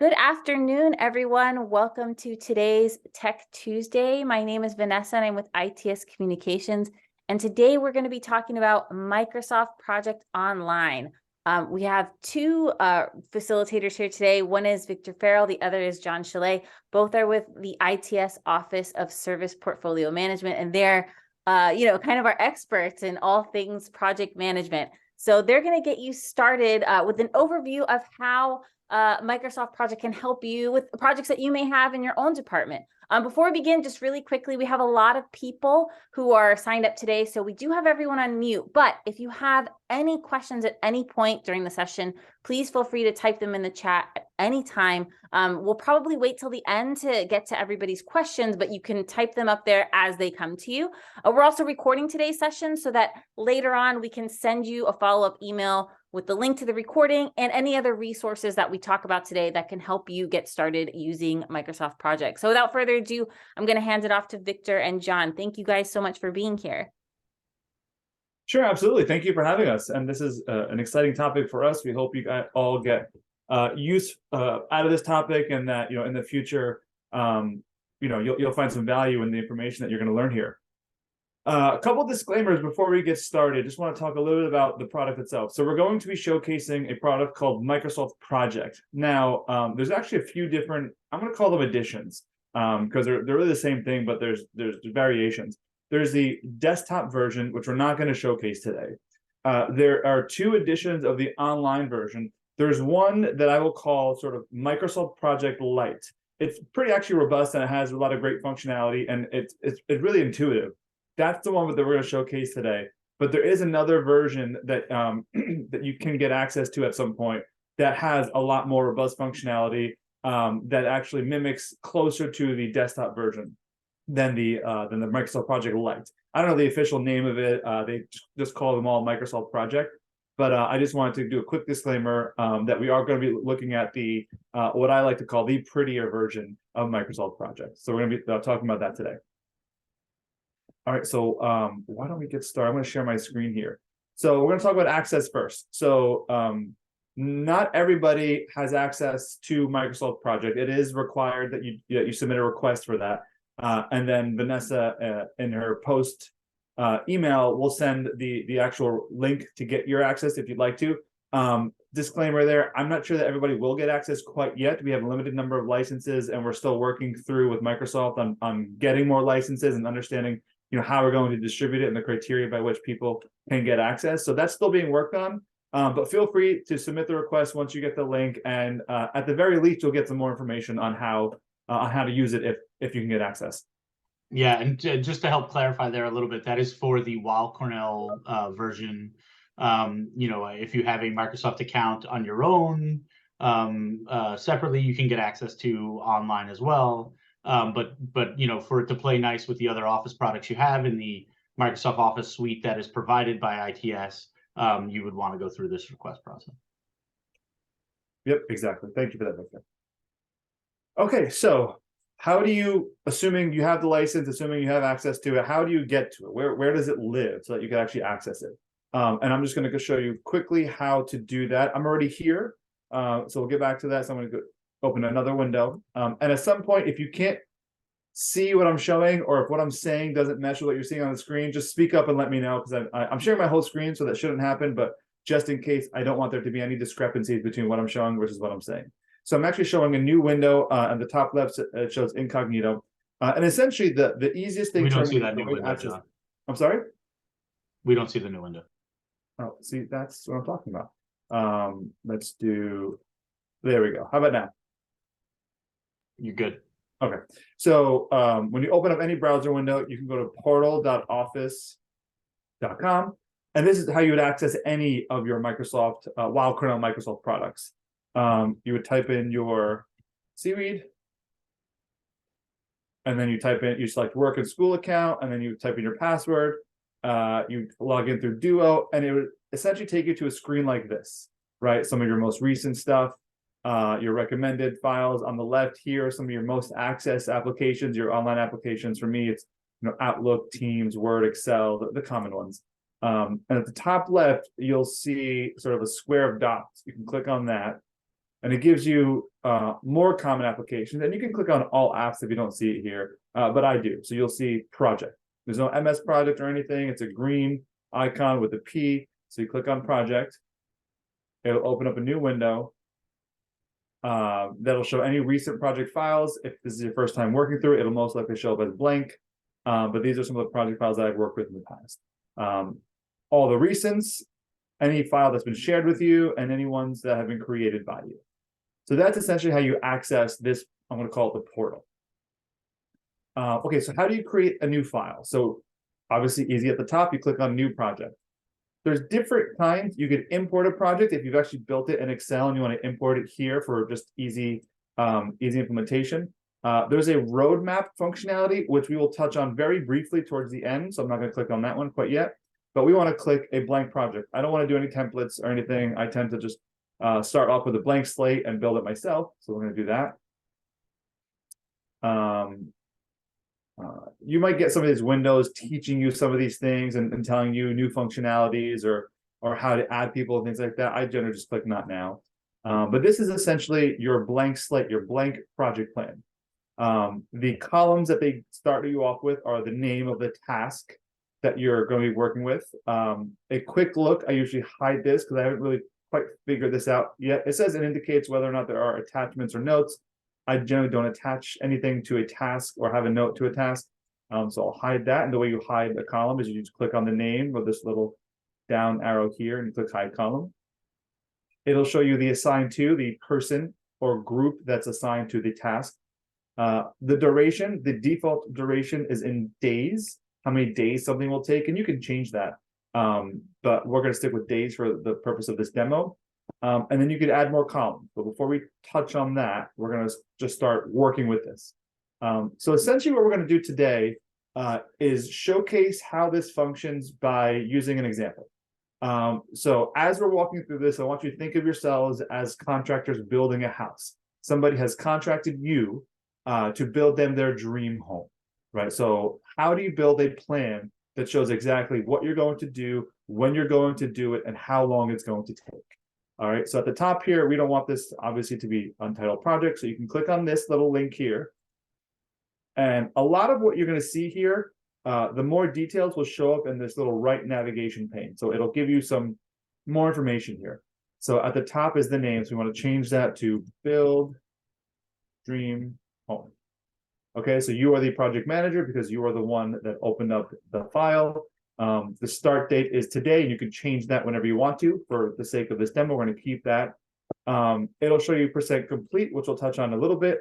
Good afternoon, everyone. Welcome to today's Tech Tuesday. My name is Vanessa and I'm with ITS Communications. And today we're going to be talking about Microsoft Project Online. We have two facilitators here today. One is Victor Farrell, the other is John Chalet. Both are with the ITS Office of Service Portfolio Management, and they're kind of our experts in all things project management. So they're going to get you started with an overview of how Microsoft Project can help you with projects that you may have in your own department. Before we begin, just really quickly, we have a lot of people who are signed up today, so we do have everyone on mute. But if you have any questions at any point during the session, please feel free to type them in the chat at any time. We'll probably wait till the end to get to everybody's questions, but you can type them up there as they come to you. We're also recording today's session so that later on we can send you a follow-up email with the link to the recording and any other resources that we talk about today that can help you get started using Microsoft Project. So without further ado, I'm going to hand it off to Victor and John. Thank you guys so much for being here. Sure, absolutely. Thank you for having us. And this is an exciting topic for us. We hope you all get use out of this topic, and that in the future, you'll find some value in the information that you're going to learn here. A couple disclaimers before we get started. Just want to talk a little bit about the product itself. So we're going to be showcasing a product called Microsoft Project. Now, there's actually a few different, I'm going to call them editions, because they're really the same thing, but there's variations. There's the desktop version, which we're not going to showcase today. There are two editions of the online version. There's one that I will call sort of Microsoft Project Lite. It's pretty actually robust, and it has a lot of great functionality, and it's really intuitive. That's the one that we're going to showcase today. But there is another version that that you can get access to at some point that has a lot more robust functionality, that actually mimics closer to the desktop version than the Microsoft Project Lite. I don't know the official name of it. They just call them all Microsoft Project. But I just wanted to do a quick disclaimer that we are going to be looking at the what I like to call the prettier version of Microsoft Project. So we're going to be talking about that today. All right, so why don't we get started? I'm going to share my screen here. So we're going to talk about access first. So not everybody has access to Microsoft Project. It is required that you submit a request for that. And then Vanessa, in her post email, will send the actual link to get your access if you'd like to. Disclaimer there, I'm not sure that everybody will get access quite yet. We have a limited number of licenses, and we're still working through with Microsoft on getting more licenses and understanding how we're going to distribute it and the criteria by which people can get access. So that's still being worked on. But feel free to submit the request once you get the link, and at the very least, you'll get some more information on how to use it if you can get access. Yeah, and just to help clarify there a little bit, that is for the Weill Cornell version. If you have a Microsoft account on your own, separately, you can get access to online as well. But for it to play nice with the other Office products you have in the Microsoft Office suite that is provided by ITS, you would want to go through this request process. Yep, exactly. Thank you for that, Victor. Okay, so how do you, assuming you have the license, assuming you have access to it, how do you get to it? Where does it live so that you can actually access it? And I'm just going to show you quickly how to do that. I'm already here, so we'll get back to that. So I'm going to open another window. And at some point, if you can't see what I'm showing, or if what I'm saying doesn't mesh with what you're seeing on the screen, just speak up and let me know, because I'm sharing my whole screen, so that shouldn't happen. But just in case, I don't want there to be any discrepancies between what I'm showing versus what I'm saying. So I'm actually showing a new window. At the top left, it shows incognito. And essentially, the easiest thing we don't see that new window, access. I'm sorry? We don't see the new window. Oh, see, that's what I'm talking about. Let's do, there we go. How about now? You're good. Okay. So when you open up any browser window, you can go to portal.office.com. And this is how you would access any of your Microsoft, Weill Cornell Microsoft products. You would type in your CREAD, and then you select work and school account, and then you type in your password. You log in through Duo, and it would essentially take you to a screen like this, right? Some of your most recent stuff, your recommended files on the left here, some of your most accessed applications, your online applications. For me, it's Outlook, Teams, Word, Excel, the common ones. And at the top left, you'll see sort of a square of dots. You can click on that. and it gives you more common applications. And you can click on all apps if you don't see it here, but I do. So you'll see project. There's no MS project or anything. It's a green icon with a P. So you click on project. It'll open up a new window. That'll show any recent project files. If this is your first time working through it, it'll most likely show up as blank. But these are some of the project files that I've worked with in the past. All the recents, any file that's been shared with you, and any ones that have been created by you. So that's essentially how you access this. I'm going to call it the portal. Okay, so how do you create a new file? So obviously easy at the top, you click on new project. There's different kinds. You could import a project if you've actually built it in Excel and you want to import it here for just easy implementation. There's a roadmap functionality, which we will touch on very briefly towards the end. So I'm not going to click on that one quite yet, but we want to click a blank project. I don't want to do any templates or anything. I tend to just start off with a blank slate and build it myself. So we're going to do that. You might get some of these windows teaching you some of these things and telling you new functionalities or how to add people and things like that. I generally just click not now. But this is essentially your blank slate, your blank project plan. The columns that they start you off with are the name of the task that you're going to be working with. A quick look, I usually hide this because I haven't really quite figured this out yet. It says it indicates whether or not there are attachments or notes. I generally don't attach anything to a task or have a note to a task. So I'll hide that. And the way you hide a column is you just click on the name of this little down arrow here and you click hide column. It'll show you the assigned to, the person or group that's assigned to the task. The duration, the default duration is in days, how many days something will take, and you can change that. But we're going to stick with days for the purpose of this demo. And then you could add more columns. But before we touch on that, we're going to just start working with this. So essentially what we're going to do today is showcase how this functions by using an example. So as we're walking through this, I want you to think of yourselves as contractors building a house. Somebody has contracted you to build them their dream home, right? So how do you build a plan that shows exactly what you're going to do, when you're going to do it, and how long it's going to take? All right, so at the top here, we don't want this obviously to be untitled project, so you can click on this little link here. And a lot of what you're going to see here, the more details will show up in this little right navigation pane. So it'll give you some more information here. So at the top is the name, so we want to change that to Build Dream Home. Okay, so you are the project manager because you are the one that opened up the file. The start date is today, and you can change that whenever you want to. For the sake of this demo, we're going to keep that. It'll show you % complete, which we'll touch on a little bit.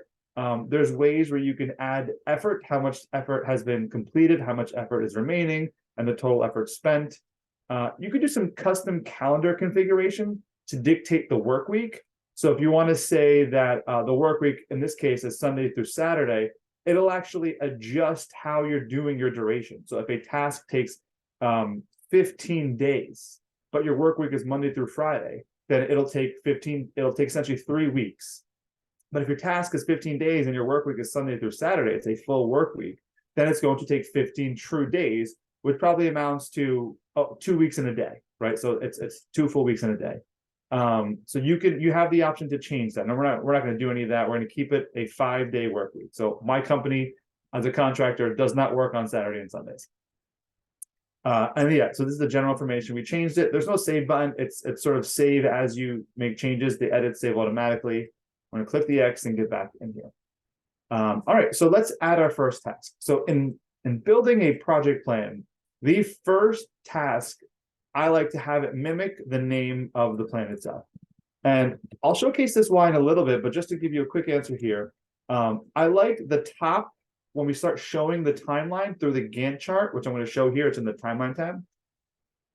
There's ways where you can add effort, how much effort has been completed, how much effort is remaining, and the total effort spent. You could do some custom calendar configuration to dictate the work week. So if you want to say that the work week, in this case, is Sunday through Saturday, it'll actually adjust how you're doing your duration. So if a task takes 15 days, but your work week is Monday through Friday, then it'll take essentially 3 weeks. But if your task is 15 days and your work week is Sunday through Saturday, it's a full work week, then it's going to take 15 true days, which probably amounts to 2 weeks in a day, right? So it's 2 full weeks in a day. So you have the option to change that. And we're not going to do any of that. We're going to keep it a 5-day work week. So my company as a contractor does not work on Saturday and Sundays. And yeah, so this is the general information. We changed it. There's no save button. It's sort of save as you make changes. The edits save automatically. I'm going to click the X and get back in here. All right, so let's add our first task. So in building a project plan, the first task, I like to have it mimic the name of the plan itself. And I'll showcase this why in a little bit, but just to give you a quick answer here, I like the top when we start showing the timeline through the Gantt chart, which I'm going to show here. It's in the timeline tab.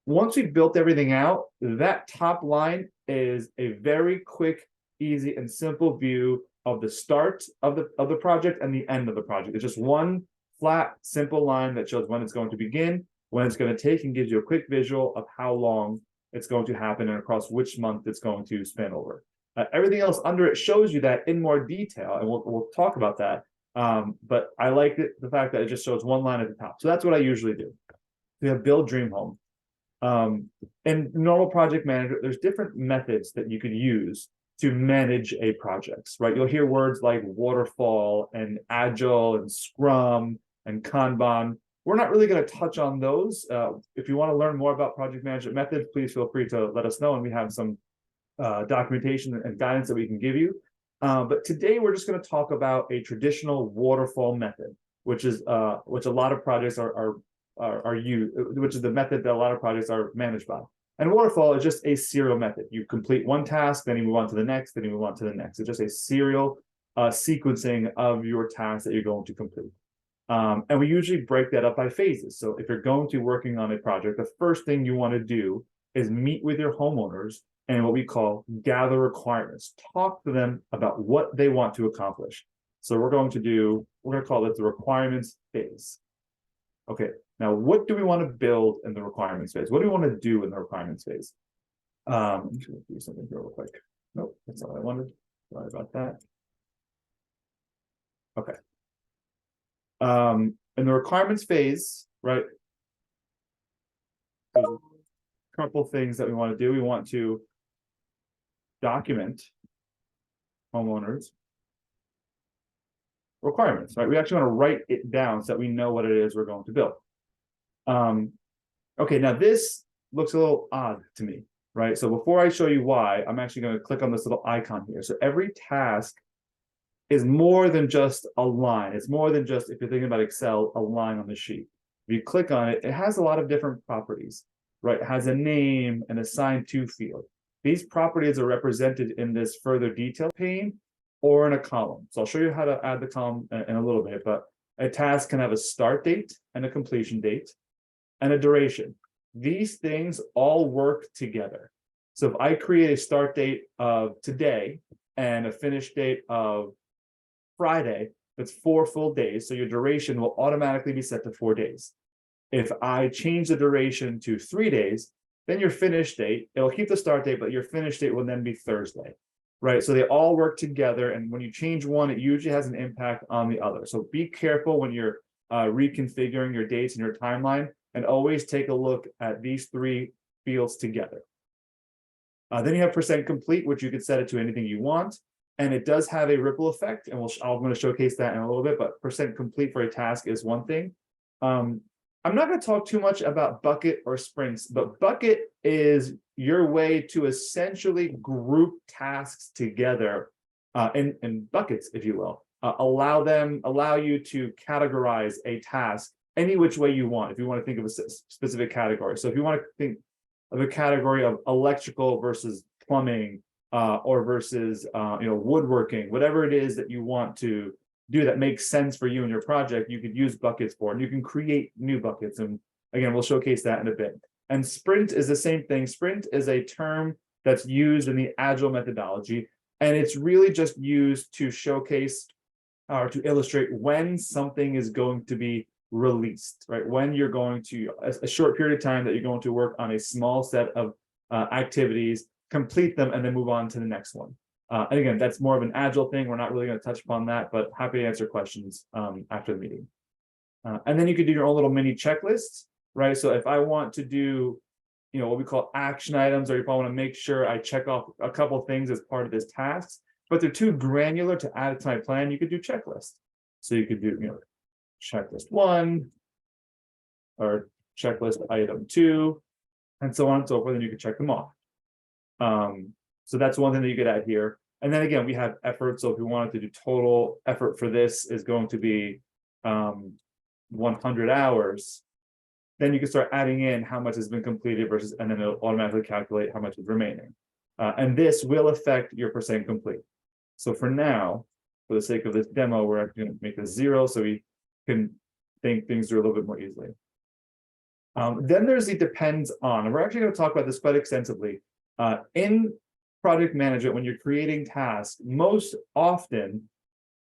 Once we've built everything out, that top line is a very quick, easy, and simple view of the start of the project and the end of the project. It's just one flat, simple line that shows when it's going to begin, when it's going to take, and gives you a quick visual of how long it's going to happen and across which month it's going to span over. Everything else under it shows you that in more detail, and we'll talk about that. But I like the fact that it just shows one line at the top. So that's what I usually do. We have Build Dream Home. In normal project manager, there's different methods that you could use to manage a project, right? You'll hear words like waterfall and agile and scrum and Kanban. We're not really going to touch on those. If you want to learn more about project management methods, please feel free to let us know, and we have some documentation and guidance that we can give you. But today we're just going to talk about a traditional waterfall method, which is which a lot of projects are used, which is the method that a lot of projects are managed by. And waterfall is just a serial method. You complete one task, then you move on to the next, then you move on to the next. It's just a serial sequencing of your tasks that you're going to complete. And we usually break that up by phases. So if you're going to working on a project, the first thing you want to do is meet with your homeowners and what we call gather requirements. Talk to them about what they want to accomplish. So we're going to call this the requirements phase. Okay, now what do we want to build in the requirements phase? What do we want to do in the requirements phase? I'm just going to do something here real quick. Nope, that's not what I wanted. Sorry about that. Okay. In the requirements phase, right? There's a couple things that we want to do. We want to document homeowners requirements, right? We actually want to write it down so that we know what it is we're going to build. Okay, now this looks a little odd to me, right? So before I show you why, I'm actually going to click on this little icon here. So every task is more than just a line. It's more than just, if you're thinking about Excel, a line on the sheet. If you click on it, it has a lot of different properties, right? It has a name and assigned to field. These properties are represented in this further detail pane or in a column. So I'll show you how to add the column in a little bit, but a task can have a start date and a completion date and a duration. These things all work together. So if I create a start date of today and a finish date of Friday, that's 4 full days. So your duration will automatically be set to 4 days. If I change the duration to 3 days, then your finish date, it'll keep the start date, but your finish date will then be Thursday, right? So they all work together. And when you change one, it usually has an impact on the other. So be careful when you're reconfiguring your dates and your timeline, and always take a look at these 3 fields together. Then you have % complete, which you could set it to anything you want. And it does have a ripple effect, and I'm going to showcase that in a little bit, but % complete for a task is one thing. I'm not going to talk too much about bucket or sprints, but bucket is your way to essentially group tasks together in buckets, if you will. Allow you to categorize a task any which way you want, if you want to think of a specific category. So if you want to think of a category of electrical versus plumbing, or versus woodworking, whatever it is that you want to do that makes sense for you and your project, you could use buckets for, and you can create new buckets. And again, we'll showcase that in a bit. And sprint is the same thing. Sprint is a term that's used in the agile methodology, and it's really just used to showcase or to illustrate when something is going to be released, right? When you're going to a short period of time that you're going to work on a small set of activities, complete them, and then move on to the next one. And again, that's more of an agile thing. We're not really going to touch upon that, but happy to answer questions after the meeting. And then you could do your own little mini checklists, right? So if I want to do, what we call action items, or if I want to make sure I check off a couple things as part of this task, but they're too granular to add it to my plan, you could do checklists. So you could do, checklist 1 or checklist item 2, and so on and so forth, and you can check them off. So that's one thing that you could add here. And then again, we have effort. So if we wanted to do total effort for this is going to be 100 hours, then you can start adding in how much has been completed versus, and then it'll automatically calculate how much is remaining. And this will affect your % complete. So for now, for the sake of this demo, we're actually going to make this 0 so we can think things through a little bit more easily. Then there's the depends on, and we're actually going to talk about this quite extensively. In project management, when you're creating tasks, most often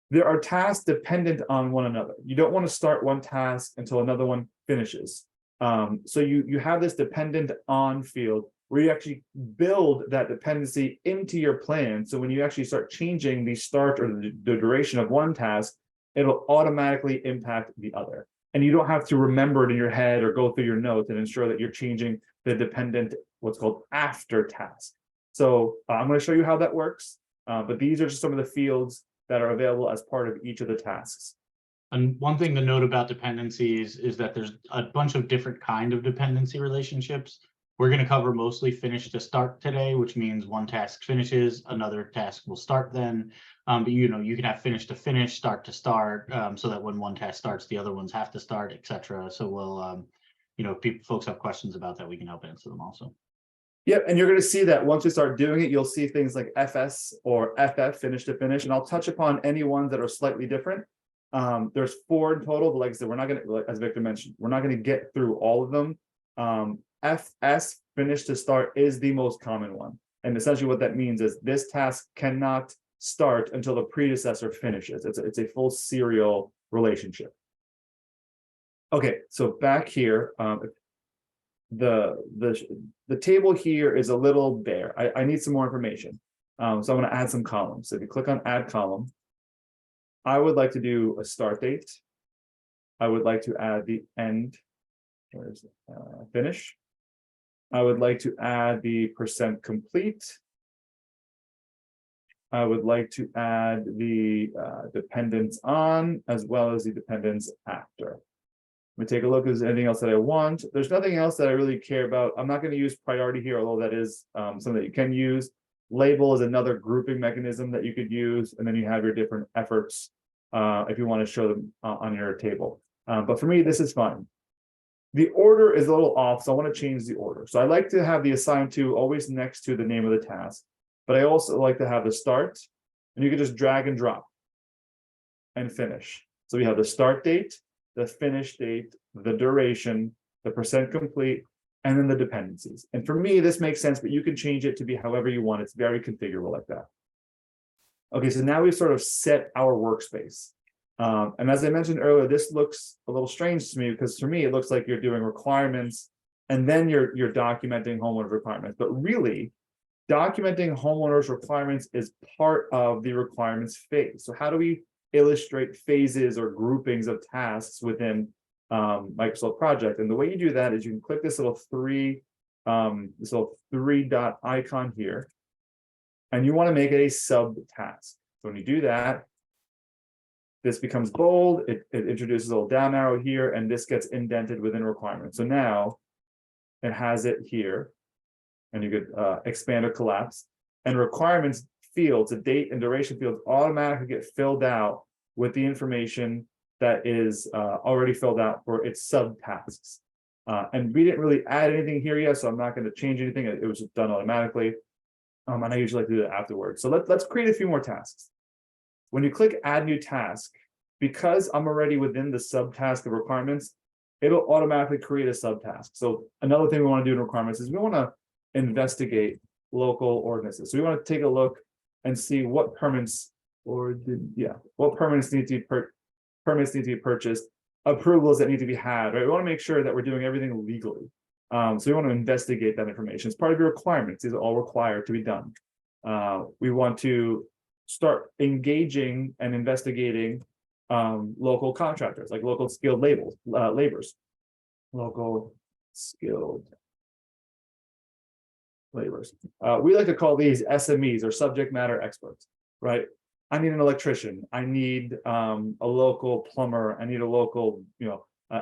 there are tasks dependent on one another. You don't want to start one task until another one finishes. So you have this dependent on field where you actually build that dependency into your plan. So when you actually start changing the start or the duration of one task, it'll automatically impact the other. And you don't have to remember it in your head or go through your notes and ensure that you're changing the dependent, what's called after task. So I'm going to show you how that works. But these are just some of the fields that are available as part of each of the tasks. And one thing to note about dependencies is that there's a bunch of different kind of dependency relationships. We're going to cover mostly finish to start today, which means one task finishes, another task will start then. But you can have finish to finish, start to start, so that when one task starts, the other ones have to start, etc. So we'll, if folks have questions about that, we can help answer them also. Yep, and you're going to see that once we start doing it, you'll see things like FS or FF, finish to finish, and I'll touch upon any ones that are slightly different. There's 4 in total, but like I said, we're not going to, as Victor mentioned, we're not going to get through all of them. FS, finish to start, is the most common one. And essentially what that means is this task cannot start until the predecessor finishes. It's a full serial relationship. Okay, so back here, the table here is a little bare. I need some more information. So I'm going to add some columns. So if you click on add column, I would like to do a start date. I would like to add the end, finish. I would like to add the % complete. I would like to add the dependence on, as well as the dependence after. Let me take a look if there's anything else that I want. There's nothing else that I really care about. I'm not going to use priority here, although that is something that you can use. Label is another grouping mechanism that you could use, and then you have your different efforts if you want to show them on your table. But for me, this is fine. The order is a little off, so I want to change the order. So I like to have the assigned to always next to the name of the task, but I also like to have the start, and you can just drag and drop and finish. So we have the start date, the finish date, the duration, the % complete, and then the dependencies. And for me, this makes sense, but you can change it to be however you want. It's very configurable like that. Okay, so now we've sort of set our workspace. And as I mentioned earlier, this looks a little strange to me because for me, it looks like you're doing requirements and then you're documenting homeowner requirements. But really, documenting homeowners requirements is part of the requirements phase. So how do we illustrate phases or groupings of tasks within Microsoft Project? And the way you do that is you can click this little three dot icon here, and you want to make it a subtask. So when you do that, this becomes bold, it introduces a little down arrow here, and this gets indented within requirements. So now it has it here, and you could expand or collapse. And requirements fields, the date and duration fields automatically get filled out with the information that is already filled out for its subtasks. And we didn't really add anything here yet, so I'm not going to change anything. It was just done automatically. And I usually like to do that afterwards. So let's create a few more tasks. When you click add new task, because I'm already within the subtask of requirements, it'll automatically create a subtask. So another thing we want to do in requirements is we want to investigate local ordinances. So we want to take a look and see what permits what permits need to be purchased, approvals that need to be had, right? We want to make sure that we're doing everything legally. So we want to investigate that information. It's part of your requirements. These are all required to be done. We want to start engaging and investigating local contractors, like local skilled laborers, local skilled laborers. We like to call these SMEs, or subject matter experts, right? I need an electrician. I need a local plumber. I need a local,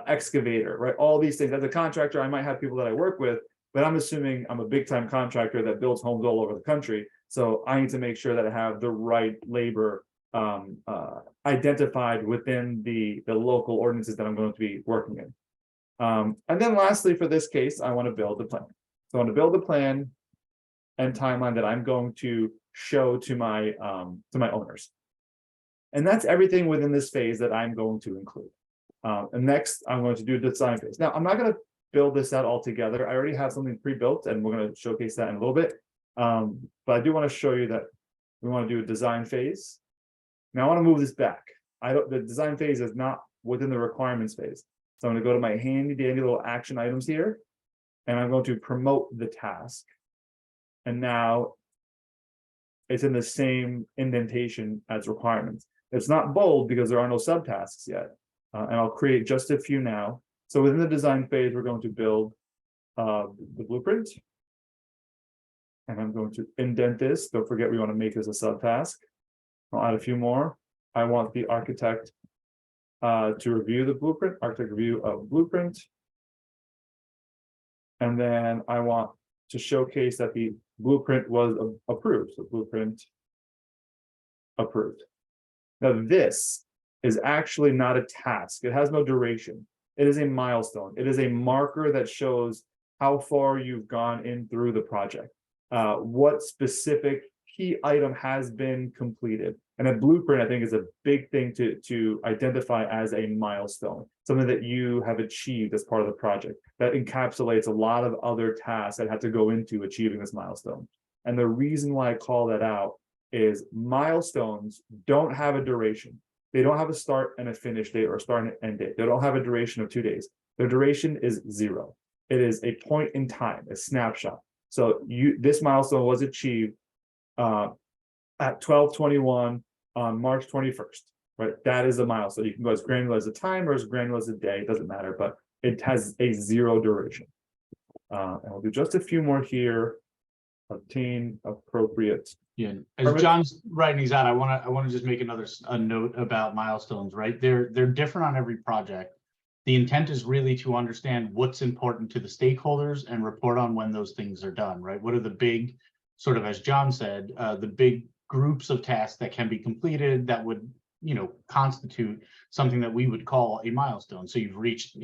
excavator, right? All these things. As a contractor, I might have people that I work with, but I'm assuming I'm a big time contractor that builds homes all over the country. So I need to make sure that I have the right labor identified within the local ordinances that I'm going to be working in. And then lastly, for this case, I want to build a plan. So I want to build a plan and timeline that I'm going to show to my owners. And that's everything within this phase that I'm going to include. And next, I'm going to do the design phase. Now, I'm not going to build this out all together. I already have something pre-built, and we're going to showcase that in a little bit. But I do want to show you that we want to do a design phase. Now I want to move this back. The design phase is not within the requirements phase. So I'm going to go to my handy dandy little action items here, and I'm going to promote the task. And now it's in the same indentation as requirements. It's not bold because there are no subtasks yet. And I'll create just a few now. So within the design phase, we're going to build the blueprint. And I'm going to indent this. Don't forget, we want to make this a subtask. I'll add a few more. I want the architect to review the blueprint, architect review of blueprint. And then I want to showcase that the blueprint was approved. So blueprint approved. Now this is actually not a task. It has no duration. It is a milestone. It is a marker that shows how far you've gone in through the project. What specific key item has been completed. And a blueprint, I think, is a big thing to identify as a milestone, something that you have achieved as part of the project that encapsulates a lot of other tasks that have to go into achieving this milestone. And the reason why I call that out is milestones don't have a duration. They don't have a start and a finish date or start and end date. They don't have a duration of 2 days. Their duration is 0. It is a point in time, a snapshot. So this milestone was achieved at 12:21 on March 21st, right? That is a milestone. You can go as granular as a time or as granular as a day, it doesn't matter, but it has a 0 duration. And we'll do just a few more here. Obtain appropriate. Yeah, as Perfect. John's writing these out, I want to just make a note about milestones, right? They're different on every project. The intent is really to understand what's important to the stakeholders and report on when those things are done, right? What are the big, sort of as John said, the big groups of tasks that can be completed that would, constitute something that we would call a milestone. So you've reached,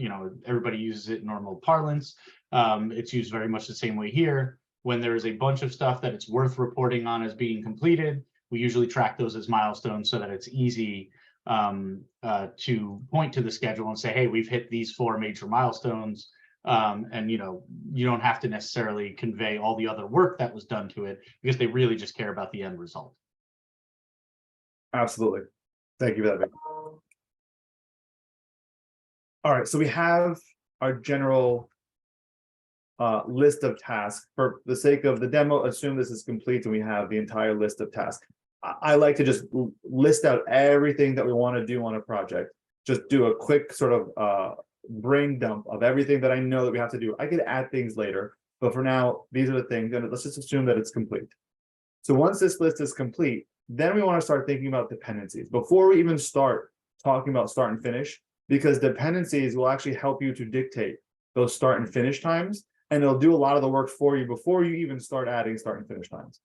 everybody uses it in normal parlance. It's used very much the same way here. When there is a bunch of stuff that it's worth reporting on as being completed, we usually track those as milestones so that it's easy to point to the schedule and say, hey, we've hit these 4 major milestones. And you don't have to necessarily convey all the other work that was done to it because they really just care about the end result. Absolutely. Thank you for that, Vic. All right, so we have our general list of tasks. For the sake of the demo, assume this is complete and we have the entire list of tasks. I like to just list out everything that we want to do on a project. Just do a quick sort of brain dump of everything that I know that we have to do. I could add things later, but for now, these are the things. And let's just assume that it's complete. So once this list is complete, then we want to start thinking about dependencies before we even start talking about start and finish, because dependencies will actually help you to dictate those start and finish times. And it'll do a lot of the work for you before you even start adding start and finish times.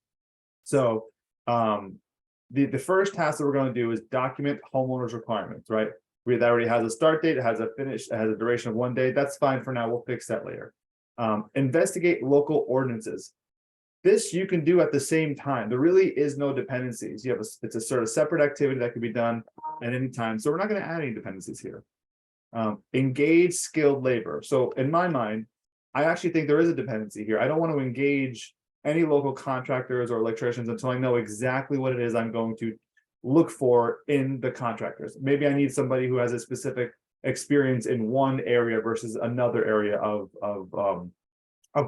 So the first task that we're going to do is document homeowners' requirements, right? That already has a start date, it has a finish, it has a duration of 1 day. That's fine for now. We'll fix that later. Investigate local ordinances. This you can do at the same time. There really is no dependencies. It's a sort of separate activity that can be done at any time. So we're not going to add any dependencies here. Engage skilled labor. So in my mind, I actually think there is a dependency here. I don't want to engage any local contractors or electricians until I know exactly what it is I'm going to look for in the contractors. Maybe I need somebody who has a specific experience in one area versus another area of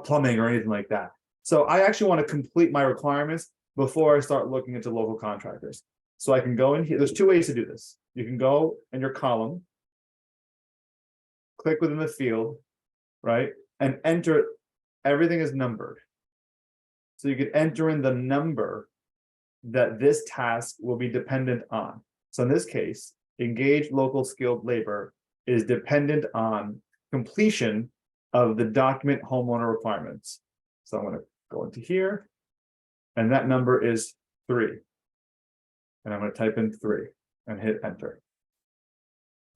plumbing or anything like that. So I actually want to complete my requirements before I start looking into local contractors. So I can go in here. There's 2 ways to do this. You can go in your column, click within the field, right? And enter, everything is numbered. So you could enter in the number that this task will be dependent on. So in this case, engage local skilled labor is dependent on completion of the document homeowner requirements. So I'm going to go into here, and that number is 3. And I'm going to type in 3 and hit enter.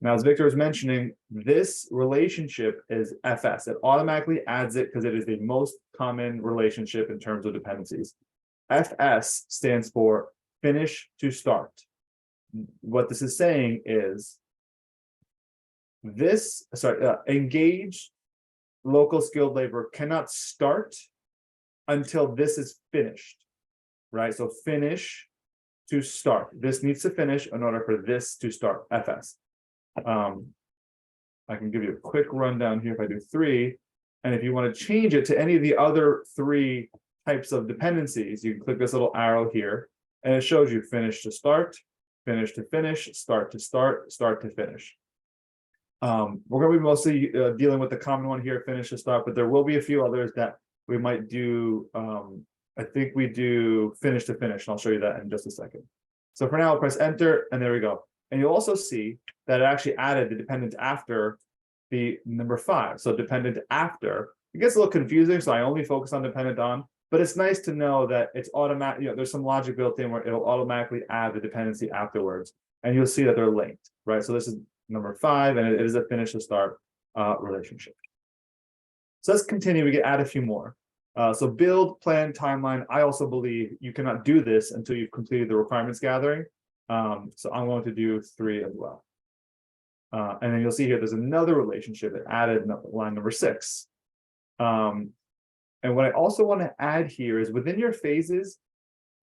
Now, as Victor was mentioning, this relationship is FS. It automatically adds it because it is the most common relationship in terms of dependencies. FS stands for finish to start. What this is saying is engage local skilled labor cannot start until this is finished, right? So finish to start. This needs to finish in order for this to start, FS. I can give you a quick rundown here if I do 3. And if you want to change it to any of the other 3 types of dependencies, you can click this little arrow here, and it shows you finish to start, finish to finish, start to start, start to finish. We're going to be mostly dealing with the common one here, finish to start, but there will be a few others that we might do I think we do finish to finish, and I'll show you that in just a second. So for now, I'll press enter, and there we go. And you'll also see that it actually added the dependent after the number 5. So dependent after. It gets a little confusing, so I only focus on dependent on, but it's nice to know that it's automatic, there's some logic built in where it'll automatically add the dependency afterwards. And you'll see that they're linked, right? So this is number 5, and it is a finish to start relationship. So let's continue. We can add a few more. So build, plan, timeline. I also believe you cannot do this until you've completed the requirements gathering. So I'm going to do 3 as well. And then you'll see here, there's another relationship that added line number 6. And what I also want to add here is within your phases,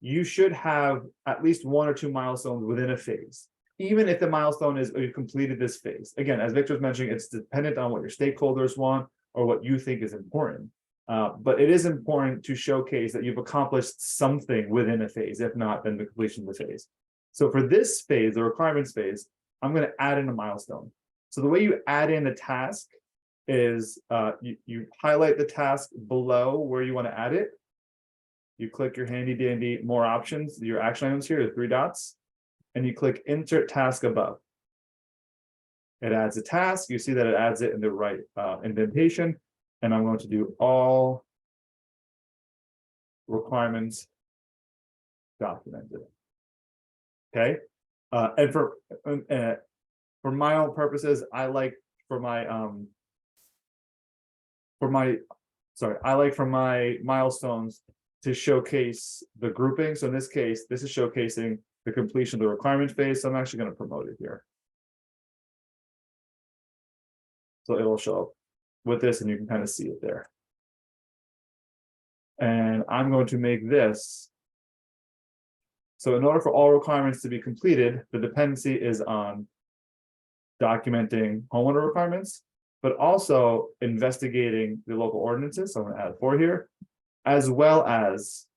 you should have at least 1 or 2 milestones within a phase, even if the milestone is you completed this phase. Again, as Victor was mentioning, it's dependent on what your stakeholders want or what you think is important. But it is important to showcase that you've accomplished something within a phase. If not, then the completion of the phase. So for this phase, the requirements phase, I'm going to add in a milestone. So the way you add in a task is you highlight the task below where you want to add it. You click your handy dandy more options, your action items here, the 3 dots, and you click insert task above. It adds a task. You see that it adds it in the right indentation. And I'm going to do all requirements documented. Okay. And for my own purposes, I like for my milestones to showcase the grouping. So in this case, this is showcasing the completion of the requirement phase. So I'm actually going to promote it here. So it'll show up with this, and you can kind of see it there. And I'm going to make this. So in order for all requirements to be completed, the dependency is on documenting homeowner requirements, but also investigating the local ordinances. So I'm going to add 4 here, as well as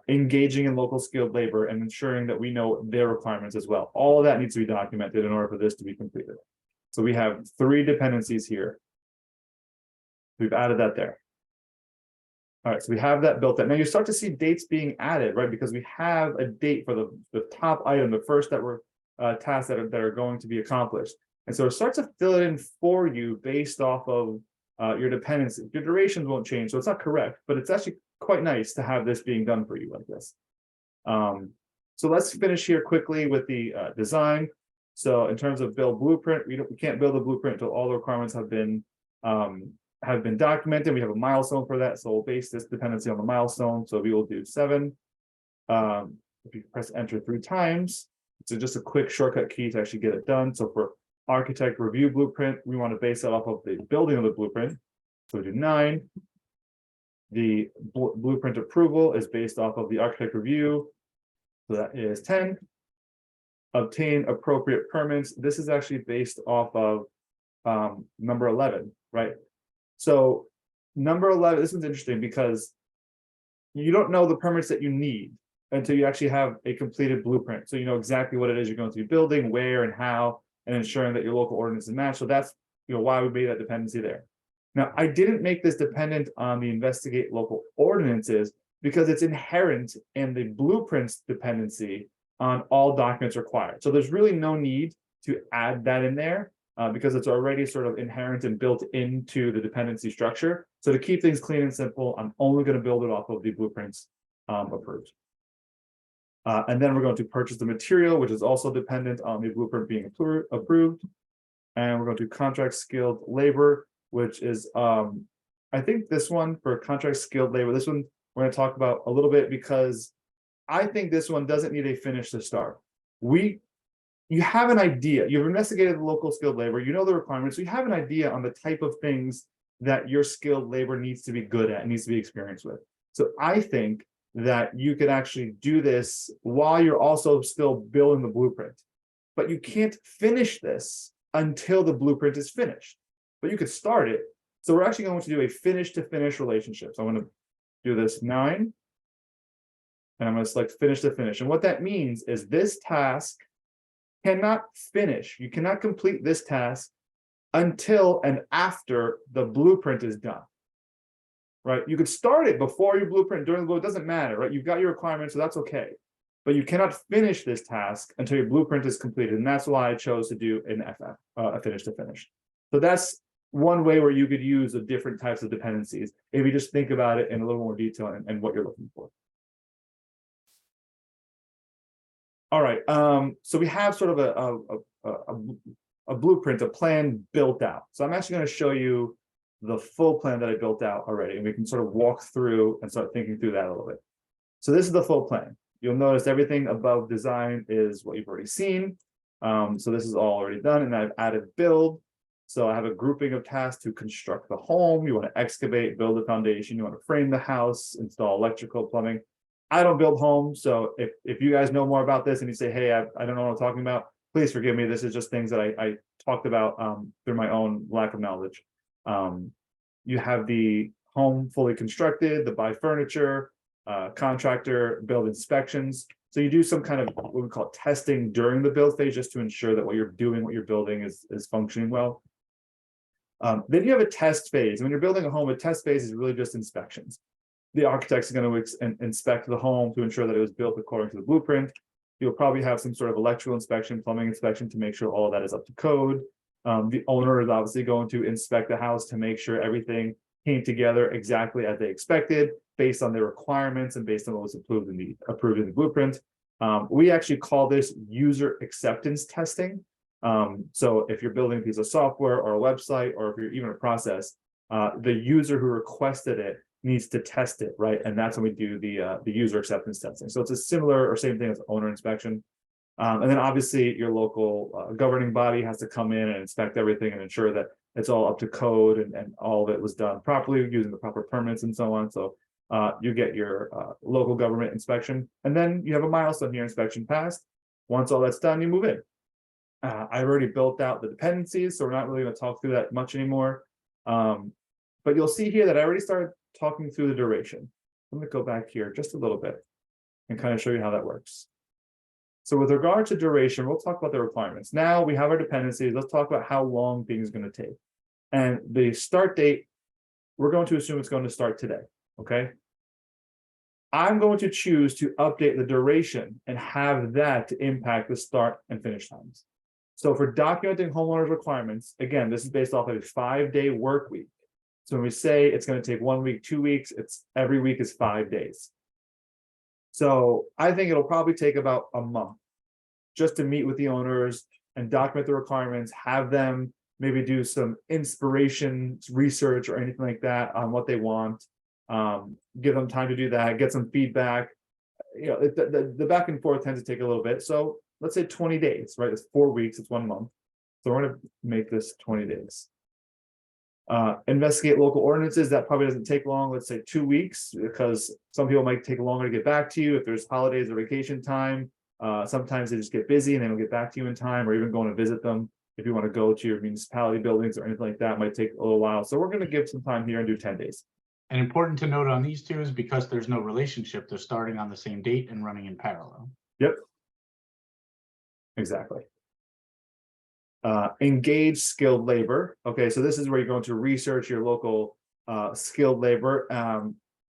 engaging in local skilled labor and ensuring that we know their requirements as well. All of that needs to be documented in order for this to be completed. So we have 3 dependencies here. We've added that there. All right, so we have that built in. Now you start to see dates being added, right? Because we have a date for the top item, the first that were tasks that are going to be accomplished. And so it starts to fill it in for you based off of your dependency. Your durations won't change, so it's not correct, but it's actually quite nice to have this being done for you like this. So let's finish here quickly with the design. So in terms of build blueprint, we can't build a blueprint until all the requirements have been documented. We have a milestone for that, so we'll base this dependency on the milestone. So we will do 7. If you press enter 3 times, it's just a quick shortcut key to actually get it done. So for architect review blueprint, we want to base that off of the building of the blueprint. So we do 9. The blueprint approval is based off of the architect review. So that is 10. Obtain appropriate permits. This is actually based off of number 11, right? So number 11, this one's interesting because you don't know the permits that you need until you actually have a completed blueprint. So you know exactly what it is you're going to be building, where and how, and ensuring that your local ordinances match. So that's why we made that dependency there. Now, I didn't make this dependent on the investigate local ordinances because it's inherent in the blueprints dependency on all documents required. So there's really no need to add that in there because it's already sort of inherent and built into the dependency structure. So to keep things clean and simple, I'm only going to build it off of the blueprints approved. And then we're going to purchase the material, which is also dependent on the blueprint being approved. And we're going to contract skilled labor, which is, I think this one for contract skilled labor, this one we're going to talk about a little bit because I think this one doesn't need a finish to start. You have an idea, you've investigated the local skilled labor, you know the requirements, so you have an idea on the type of things that your skilled labor needs to be good at, needs to be experienced with. So I think that you could actually do this while you're also still building the blueprint. But you can't finish this until the blueprint is finished. But you could start it. So we're actually going to do a finish to finish relationship. So I'm going to do this 9. And I'm going to select finish to finish. And what that means is this task cannot finish. You cannot complete this task until and after the blueprint is done. right? You could start it before your blueprint, during the blueprint, it doesn't matter, right? You've got your requirements, so that's okay. But you cannot finish this task until your blueprint is completed. And that's why I chose to do an FF, a finish to finish. So that's one way where you could use the different types of dependencies if you just think about it in a little more detail and what you're looking for. All right, so we have sort of a blueprint, a plan built out. So I'm actually going to show you the full plan that I built out already, and we can sort of walk through and start thinking through that a little bit. So this is the full plan. You'll notice everything above design is what you've already seen. So this is all already done, and I've added build. So I have a grouping of tasks to construct the home. You want to excavate, build a foundation. You want to frame the house, install electrical, plumbing. I don't build homes, so if you guys know more about this and you say, hey, I don't know what I'm talking about, please forgive me. This is just things that I talked about through my own lack of knowledge. You have the home fully constructed, the buy furniture, contractor, build inspections. So you do some kind of what we call testing during the build phase, just to ensure that what you're doing, what you're building is functioning well. Then you have a test phase. When you're building a home, a test phase is really just inspections. The architect's going to inspect the home to ensure that it was built according to the blueprint. You'll probably have some sort of electrical inspection, plumbing inspection to make sure all of that is up to code. The owner is obviously going to inspect the house to make sure everything came together exactly as they expected, based on their requirements and based on what was approved in the blueprint. We actually call this user acceptance testing. So if you're building a piece of software or a website, or if you're even a process, the user who requested it needs to test it, right? And that's when we do the user acceptance testing. So it's a similar or same thing as owner inspection. And then obviously your local governing body has to come in and inspect everything and ensure that it's all up to code and all of it was done properly using the proper permits and so on. So you get your local government inspection, and then you have a milestone here, inspection passed. Once all that's done, you move in. I've already built out the dependencies, so we're not really going to talk through that much anymore. But you'll see here that I already started talking through the duration. I'm going to go back here just a little bit and kind of show you how that works. So with regard to duration, we'll talk about the requirements. Now we have our dependencies. Let's talk about how long things are going to take. And the start date, we're going to assume it's going to start today, okay? I'm going to choose to update the duration and have that to impact the start and finish times. So for documenting homeowners' requirements, again, this is based off of a 5-day work week. So when we say it's going to take 1 week, 2 weeks, it's every week is 5 days. So I think it'll probably take about a month just to meet with the owners and document the requirements, have them maybe do some inspiration research or anything like that on what they want. Give them time to do that, get some feedback. You know, the back and forth tends to take a little bit. So let's say 20 days, right? It's 4 weeks, it's 1 month. So we're going to make this 20 days. Investigate local ordinances. That probably doesn't take long. Let's say 2 weeks, because some people might take longer to get back to you if there's holidays or vacation time. Sometimes they just get busy and they don't get back to you in time, or even going to visit them. If you want to go to your municipality buildings or anything like that, it might take a little while. So we're going to give some time here and do 10 days. And important to note on these two is because there's no relationship, they're starting on the same date and running in parallel. Yep. Exactly. Engage skilled labor. Okay, so this is where you're going to research your local skilled labor,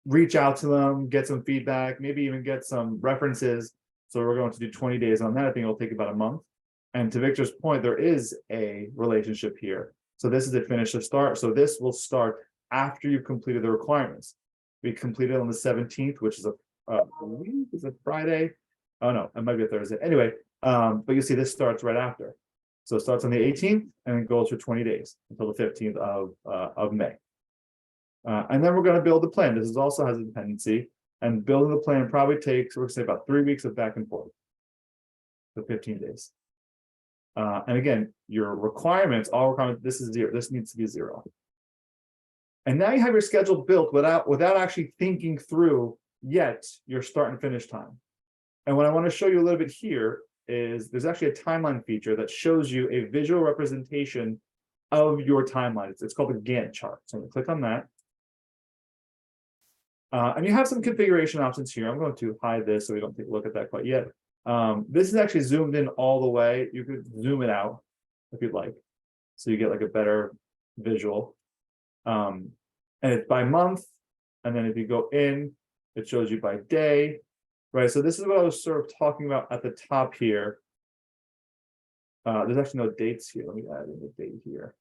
reach out to them, get some feedback, maybe even get some references. So we're going to do 20 days on that. I think it'll take about a month. And to Victor's point, there is a relationship here. So this is the finish to start. So this will start after you've completed the requirements. We completed on the 17th, which is a Friday. Oh no, it might be a Thursday. Anyway, but you see this starts right after. So it starts on the 18th and it goes for 20 days until the 15th of May. And then we're going to build the plan. This also has a dependency, and building the plan probably takes, we're going to say, about 3 weeks of back and forth. So 15 days. And again, your requirements, all requirements, this is 0. This needs to be 0. And now you have your schedule built without actually thinking through yet your start and finish time. And what I want to show you a little bit here is there's actually a timeline feature that shows you a visual representation of your timeline. It's called the Gantt chart. So I'm going to click on that. And you have some configuration options here. I'm going to hide this so we don't take a look at that quite yet. This is actually zoomed in all the way. You could zoom it out if you'd like, so you get like a better visual. And it's by month, And then if you go in, it shows you by day, right? So this is what I was sort of talking about at the top here. There's actually no dates here. Let me add in the date here.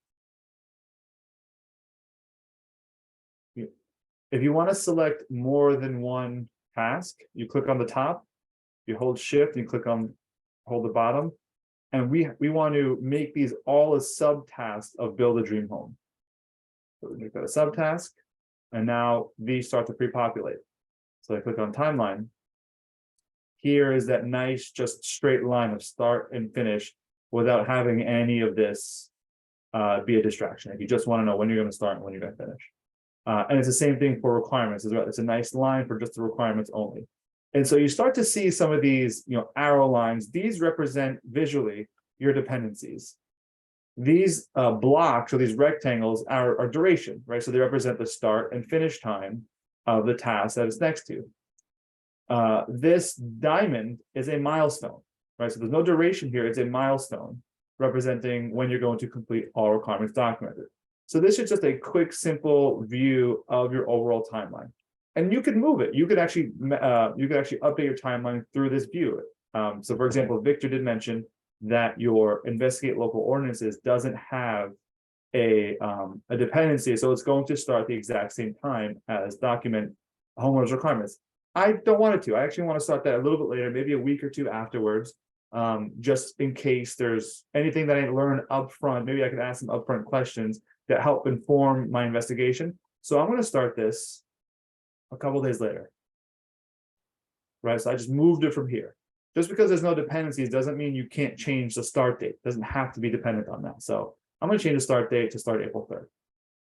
If you want to select more than one task, you click on the top, you hold shift, you click on hold the bottom, and we want to make these all a subtask of build a dream home. So we make that a subtask, and now these start to pre-populate. So I click on timeline. Here is that nice, just straight line of start and finish without having any of this be a distraction. If you just want to know when you're going to start and when you're going to finish. And it's the same thing for requirements as well. It's a nice line for just the requirements only. And so you start to see some of these, arrow lines. These represent visually your dependencies. These blocks or these rectangles are duration, right? So they represent the start and finish time of the task that it's next to. This diamond is a milestone, right? So there's no duration here. It's a milestone representing when you're going to complete all requirements documented. So this is just a quick, simple view of your overall timeline, and you can move it. You could actually update your timeline through this view. So, for example, Victor did mention that your investigate local ordinances doesn't have a dependency, so it's going to start the exact same time as document homeowners requirements. I don't want it to. I actually want to start that a little bit later, maybe a week or two afterwards, just in case there's anything that I learned up front. Maybe I could ask some upfront questions that help inform my investigation. So I'm going to start this a couple days later. Right, so I just moved it from here. Just because there's no dependencies doesn't mean you can't change the start date. It doesn't have to be dependent on that. So I'm going to change the start date to start April 3rd.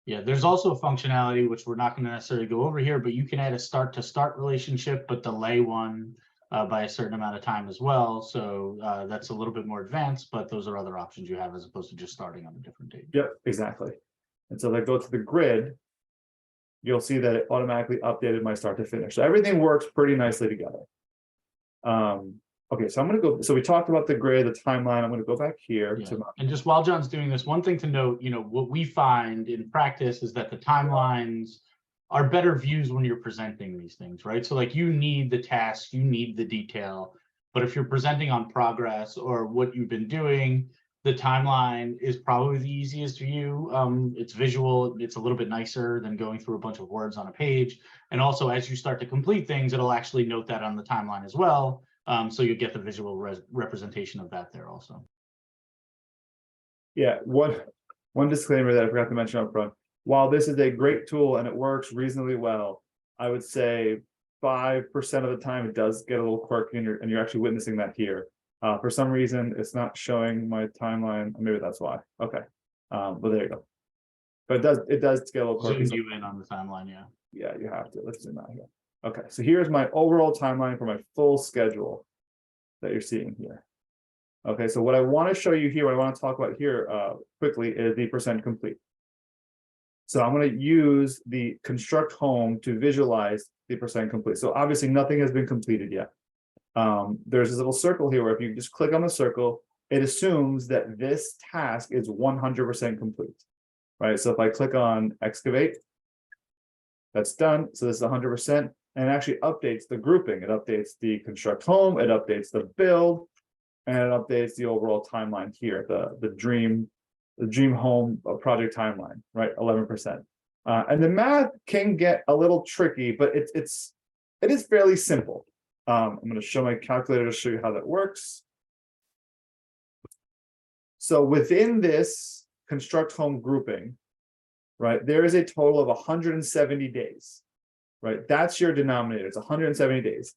Yeah, there's also a functionality, which we're not going to necessarily go over here, but you can add a start to start relationship, but delay one by a certain amount of time as well. So that's a little bit more advanced, but those are other options you have as opposed to just starting on a different date. Yep, exactly. And so if I go to the grid, you'll see that it automatically updated my start to finish. So everything works pretty nicely together. Okay, so I'm going to go. So we talked about the grid, the timeline. I'm going to go back here to my. And just while John's doing this, one thing to note, what we find in practice is that the timelines are better views when you're presenting these things, right? So like you need the task, you need the detail, but if you're presenting on progress or what you've been doing, the timeline is probably the easiest view. It's visual, it's a little bit nicer than going through a bunch of words on a page. And also as you start to complete things, it'll actually note that on the timeline as well. So you get the visual representation of that there also. Yeah, one disclaimer that I forgot to mention up front. While this is a great tool and it works reasonably well, I would say 5% of the time it does get a little quirky, and you're actually witnessing that here. For some reason, it's not showing my timeline. Maybe that's why. Okay, but there you go. But it does get a little quirky. Zoom you in on the timeline, yeah. Yeah, you have to. Let's zoom out here. Okay, so here's my overall timeline for my full schedule that you're seeing here. Okay, so what I want to show you here, what I want to talk about here quickly is the percent complete. So I'm going to use the construct home to visualize the percent complete. So obviously nothing has been completed yet. There's this little circle here where if you just click on the circle, it assumes that this task is 100% complete, right? So if I click on excavate, that's done. So this is 100%, and it actually updates the grouping. It updates the construct home, it updates the build, and it updates the overall timeline here, the dream home project timeline, right? 11%. And the math can get a little tricky, but it is fairly simple. I'm going to show my calculator to show you how that works. So within this construct home grouping, right, there is a total of 170 days, right? That's your denominator. It's 170 days.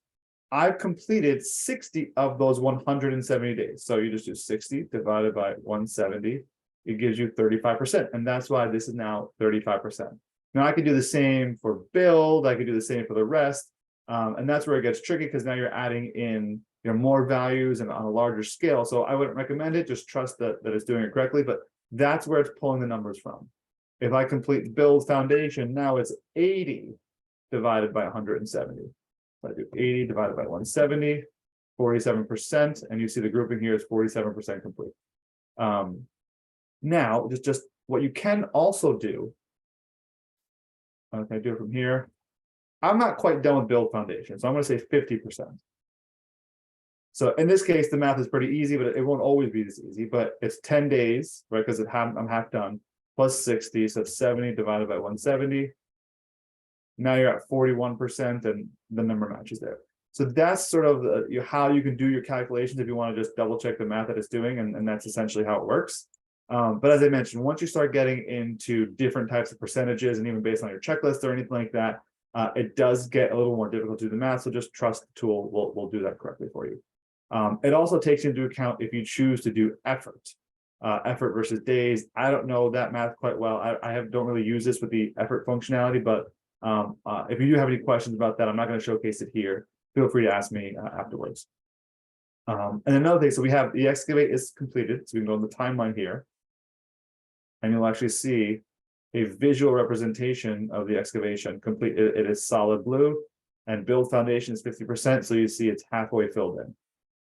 I've completed 60 of those 170 days. So you just do 60 divided by 170. It gives you 35%. And that's why this is now 35%. Now I could do the same for build. I could do the same for the rest. And that's where it gets tricky because now you're adding in more values and on a larger scale. So I wouldn't recommend it. Just trust that it's doing it correctly. But that's where it's pulling the numbers from. If I complete build foundation, now it's 80 divided by 170. So I do 80 divided by 170, 47%. And you see the grouping here is 47% complete. Now, just what you can also do. Can I do it from here? I'm not quite done with build foundation, so I'm going to say 50%. So in this case, the math is pretty easy, but it won't always be this easy. But it's 10 days, right? Because I'm half done, plus 60, so 70 divided by 170. Now you're at 41%, and the number matches there. So that's sort of how you can do your calculations if you want to just double check the math that it's doing, and that's essentially how it works. But as I mentioned, once you start getting into different types of percentages, and even based on your checklist or anything like that, it does get a little more difficult to do the math. So just trust the tool will do that correctly for you. It also takes into account if you choose to do effort versus days. I don't know that math quite well. I don't really use this with the effort functionality, but if you do have any questions about that, I'm not going to showcase it here. Feel free to ask me afterwards. And another thing, so we have the excavate is completed. So we can go on the timeline here. And you'll actually see a visual representation of the excavation complete. It is solid blue, and build foundation is 50%. So you see it's halfway filled in.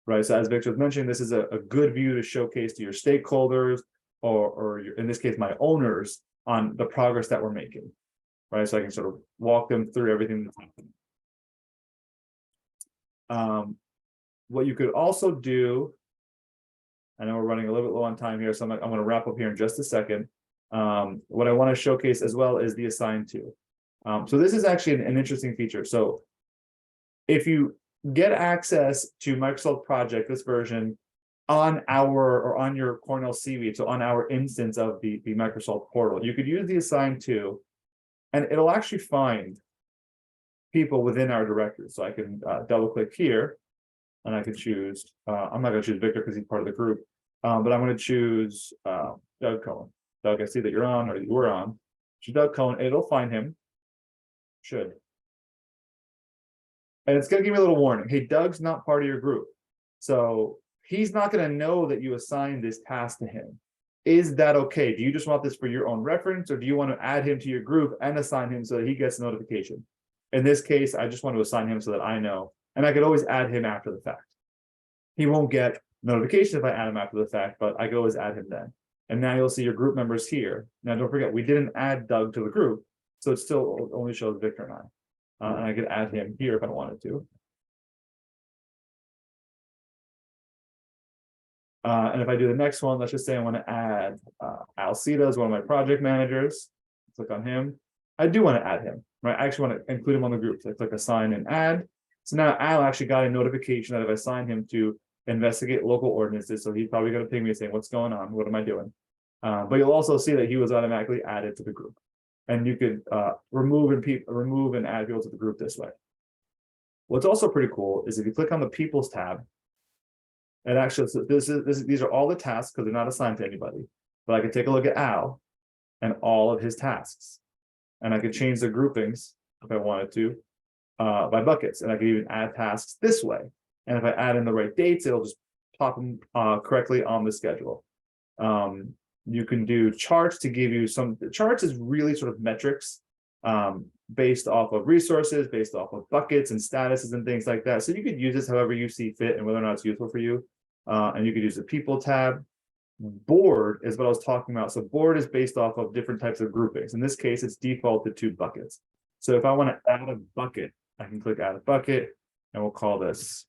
Right. So as Victor was mentioning, this is a good view to showcase to your stakeholders or in this case, my owners on the progress that we're making. Right. So I can sort of walk them through everything that's happening. What you could also do, I know we're running a little bit low on time here, so I'm going to wrap up here in just a second. What I want to showcase as well is the assign to. So this is actually an interesting feature. So if you get access to Microsoft Project, this version, on your Cornell Seaweed, so on our instance of the Microsoft portal, you could use the assign to, and it'll actually find people within our directory. So I can double click here, and I can choose, I'm not going to choose Victor because he's part of the group, but I'm going to choose Doug Cohen. Doug, I see that you're on, or you were on. Choose Doug Cohen, it'll find him. Should. And it's going to give me a little warning. Hey, Doug's not part of your group. So he's not going to know that you assigned this task to him. Is that okay? Do you just want this for your own reference, or do you want to add him to your group and assign him so that he gets a notification? In this case, I just want to assign him so that I know, and I could always add him after the fact. He won't get notification if I add him after the fact, but I could always add him then. And now you'll see your group members here. Now, don't forget, we didn't add Doug to the group, so it still only shows Victor and I. And I could add him here if I wanted to. And if I do the next one, let's just say I want to add Alcida as one of my project managers. Click on him. I do want to add him, right? I actually want to include him on the group. So I click assign and add. So now Al actually got a notification that if I assign him to investigate local ordinances, so he's probably going to ping me saying, what's going on? What am I doing? But you'll also see that he was automatically added to the group. And you could remove and add people to the group this way. What's also pretty cool is if you click on the People's tab, and actually, so these are all the tasks because they're not assigned to anybody. But I could take a look at Al and all of his tasks, and I could change the groupings if I wanted to by buckets, and I could even add tasks this way. And if I add in the right dates, it'll just pop them correctly on the schedule. You can do charts to give you charts is really sort of metrics based off of resources, based off of buckets and statuses and things like that. So you could use this however you see fit and whether or not it's useful for you. And you could use the people tab. Board is what I was talking about. So board is based off of different types of groupings. In this case, it's defaulted to buckets. So if I want to add a bucket, I can click add a bucket, and we'll call this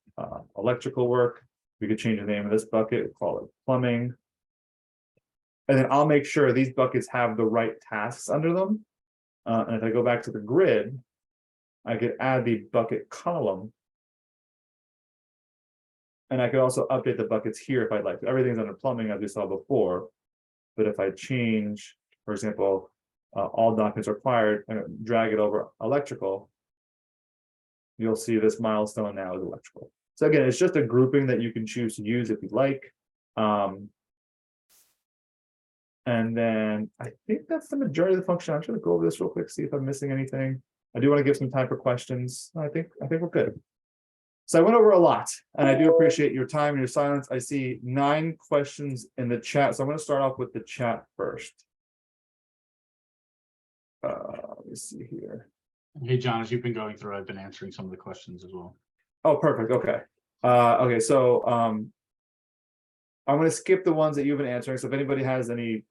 electrical work. We could change the name of this bucket, we'll call it plumbing. And then I'll make sure these buckets have the right tasks under them. And if I go back to the grid, I could add the bucket column. And I could also update the buckets here if I'd like to. Everything's under plumbing as we saw before. But if I change, for example, all documents required and drag it over electrical, you'll see this milestone now is electrical. So again, it's just a grouping that you can choose to use if you'd like. And then I think that's the majority of the function. I'm just going to go over this real quick, see if I'm missing anything. I do want to give some time for questions. I think we're good. So I went over a lot, and I do appreciate your time and your silence. I see 9 questions in the chat, so I'm going to start off with the chat first. Let me see here. Hey, John, as you've been going through, I've been answering some of the questions as well. Oh, perfect. Okay. Okay, so I'm going to skip the ones that you've been answering. So if anybody has any.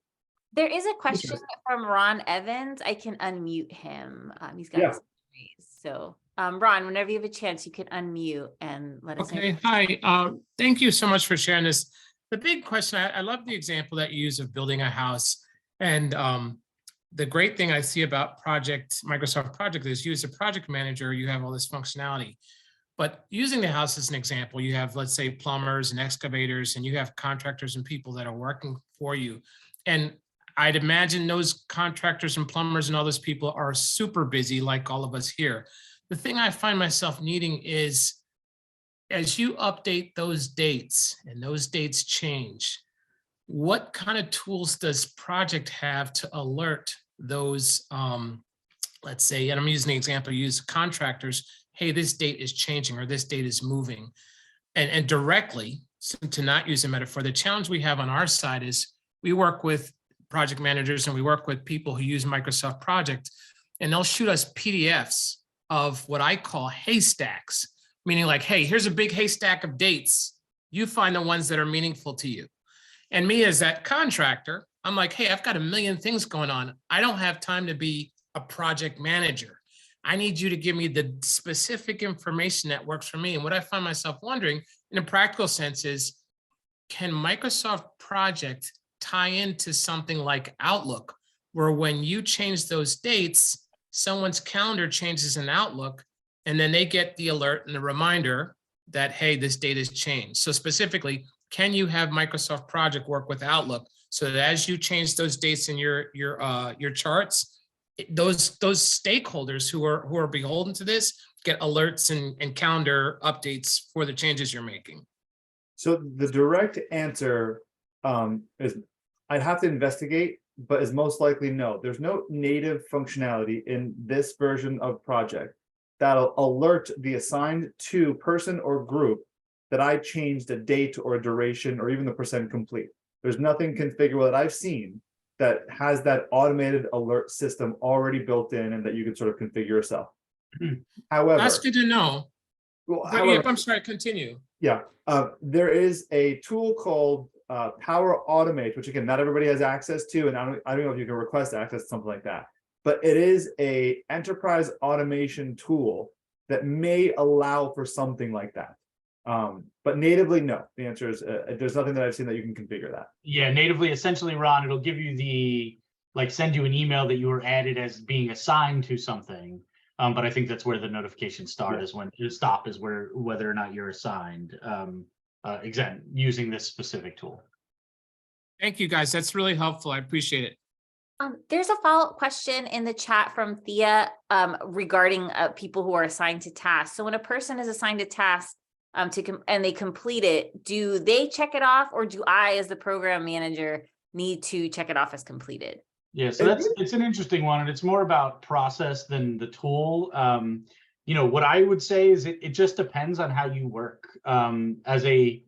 There is a question from Ron Evans. I can unmute him. He's got his hand raised. So, Ron, whenever you have a chance, you can unmute and let us know. Okay, hi. Thank you so much for sharing this. The big question, I love the example that you use of building a house. And the great thing I see about Microsoft Project is you as a project manager, you have all this functionality. But using the house as an example, you have, let's say, plumbers and excavators, and you have contractors and people that are working for you. And I'd imagine those contractors and plumbers and all those people are super busy, like all of us here. The thing I find myself needing is, as you update those dates and those dates change, what kind of tools does Project have to alert those, let's say, and I'm using the example, use contractors, hey, this date is changing or this date is moving. And directly, to not use a metaphor, the challenge we have on our side is we work with project managers and we work with people who use Microsoft Project, and they'll shoot us PDFs of what I call haystacks, meaning like, hey, here's a big haystack of dates. You find the ones that are meaningful to you. And me as that contractor, I'm like, hey, I've got a million things going on. I don't have time to be a project manager. I need you to give me the specific information that works for me. And what I find myself wondering in a practical sense is, can Microsoft Project tie into something like Outlook, where when you change those dates, someone's calendar changes in Outlook, and then they get the alert and the reminder that, hey, this date has changed. So specifically, can you have Microsoft Project work with Outlook so that as you change those dates in your charts, those stakeholders who are beholden to this get alerts and calendar updates for the changes you're making? So the direct answer is I'd have to investigate, but is most likely no. There's no native functionality in this version of Project that'll alert the assigned to person or group that I changed a date or a duration or even the percent complete. There's nothing configurable that I've seen that has that automated alert system already built in and that you can sort of configure yourself. However, That's good to know. well, But however, yeah, I'm sorry, continue. yeah, there is a tool called Power Automate, which again, not everybody has access to, and I don't know if you can request access to something like that, but it is a enterprise automation tool that may allow for something like that. But natively, no. The answer is there's nothing that I've seen that you can configure that. Yeah, natively, essentially, Ron, it'll give you the, like, send you an email that you were added as being assigned to something. But I think that's where the notifications start, is when it stop is where whether or not you're assigned. Again, using this specific tool. Thank you, guys. That's really helpful. I appreciate it. There's a follow-up question in the chat from Thea regarding people who are assigned to tasks. So when a person is assigned a task and they complete it, do they check it off, or do I, as the program manager, need to check it off as completed? Yeah, so it's an interesting one, and it's more about process than the tool. You know, what I would say is it just depends on how you work. As a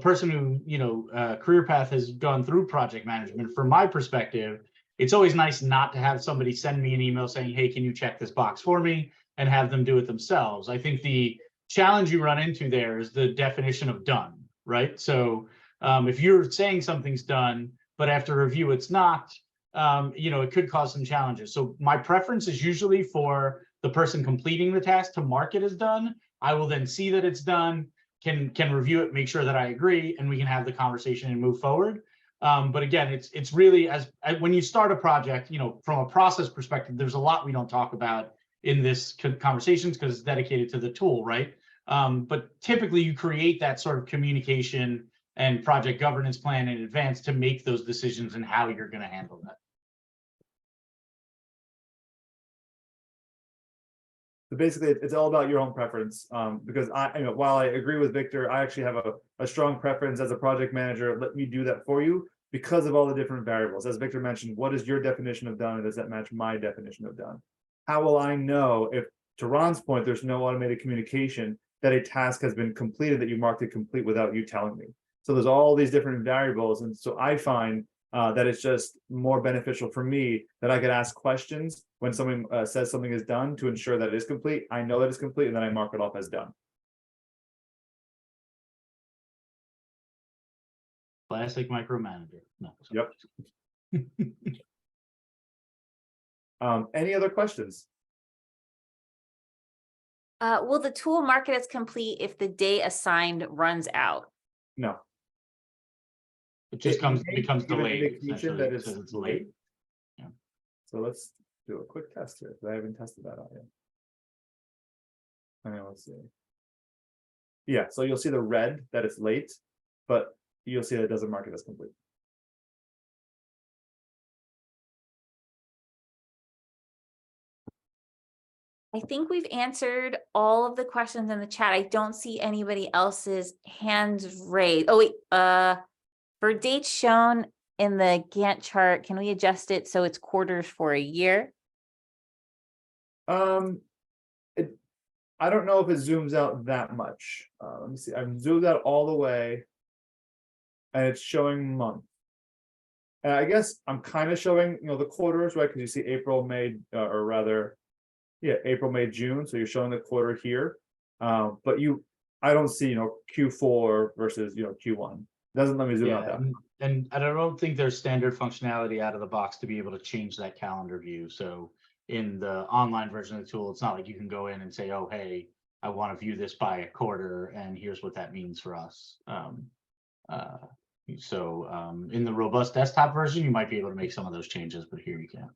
person who, you know, career path has gone through project management, from my perspective, it's always nice not to have somebody send me an email saying, hey, can you check this box for me, and have them do it themselves. I think the challenge you run into there is the definition of done, right? So if you're saying something's done, but after review it's not, you know, it could cause some challenges. So my preference is usually for the person completing the task to mark it as done. I will then see that it's done, can review it, make sure that I agree, and we can have the conversation and move forward. But again, it's really as when you start a project, you know, from a process perspective, there's a lot we don't talk about in this conversations because it's dedicated to the tool, right? But typically you create that sort of communication and project governance plan in advance to make those decisions and how you're going to handle that. So basically, it's all about your own preference. Because while I agree with Victor, I actually have a strong preference as a project manager. Let me do that for you because of all the different variables. As Victor mentioned, what is your definition of done, and does that match my definition of done? How will I know if, to Ron's point, there's no automated communication that a task has been completed, that you marked it complete without you telling me? So there's all these different variables, and so I find that it's just more beneficial for me that I could ask questions when someone says something is done to ensure that it is complete. I know that it's complete, and then I mark it off as done. Classic micromanager. No. Yep. Any other questions? Will the tool mark it as complete if the day assigned runs out? No. It just may becomes give an delayed, indication that essentially, it's says it's late. So let's do a quick test here, because I haven't tested that out yet. And let's see. Yeah, so you'll see the red that it's late, but you'll see that it doesn't mark it as complete. I think we've answered all of the questions in the chat. I don't see anybody else's hands raised. Oh, wait, for dates shown in the Gantt chart, can we adjust it so it's quarters for a year? I don't know if it zooms out that much. Let me see. I've zoomed out all the way, and it's showing month. And I guess I'm kind of showing, the quarters, right? Because you see April, May, or rather, yeah, April, May, June. So you're showing the quarter here, but I don't see, Q4 versus Q1. It doesn't let me zoom out that. And I don't think there's standard functionality out of the box to be able to change that calendar view. So in the online version of the tool, it's not like you can go in and say, oh, hey, I want to view this by a quarter, and here's what that means for us. In the robust desktop version, you might be able to make some of those changes, but here you can't.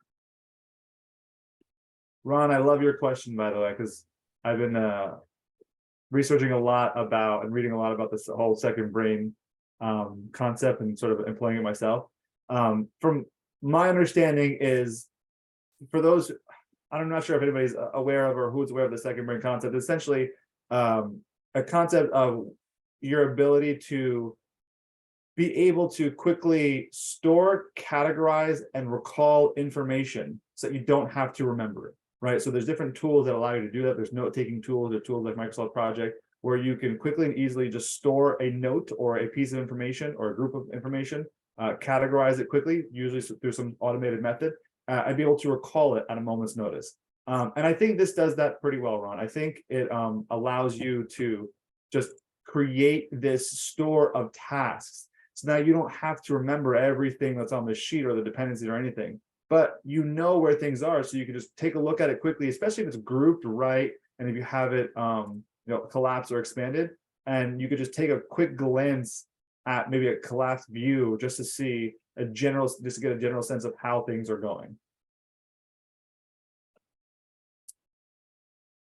Ron, I love your question, by the way, because I've been researching a lot about and reading a lot about this whole second brain concept and sort of employing it myself. From my understanding is, for those, I'm not sure if anybody's aware of or who's aware of the second brain concept, essentially a concept of your ability to be able to quickly store, categorize, and recall information so that you don't have to remember it, right? So there's different tools that allow you to do that. There's note-taking tools or tools like Microsoft Project, where you can quickly and easily just store a note or a piece of information or a group of information, categorize it quickly, usually through some automated method, and be able to recall it at a moment's notice. And I think this does that pretty well, Ron. I think it allows you to just create this store of tasks. So now you don't have to remember everything that's on the sheet or the dependencies or anything, but you know where things are. So you can just take a look at it quickly, especially if it's grouped right. And if you have it, collapsed or expanded, and you could just take a quick glance at maybe a collapsed view just to see just to get a general sense of how things are going.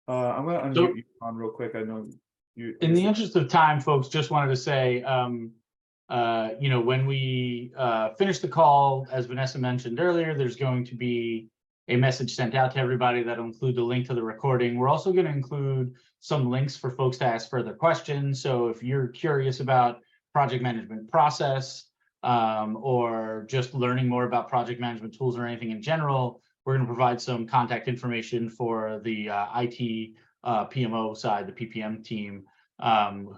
I'm going to unmute you on real quick. I know you. In the interest of time, folks, just wanted to say, when we finish the call, as Vanessa mentioned earlier, there's going to be a message sent out to everybody that'll include the link to the recording. We're also going to include some links for folks to ask further questions. So if you're curious about project management process, or just learning more about project management tools or anything in general, we're going to provide some contact information for the IT PMO side, the PPM team,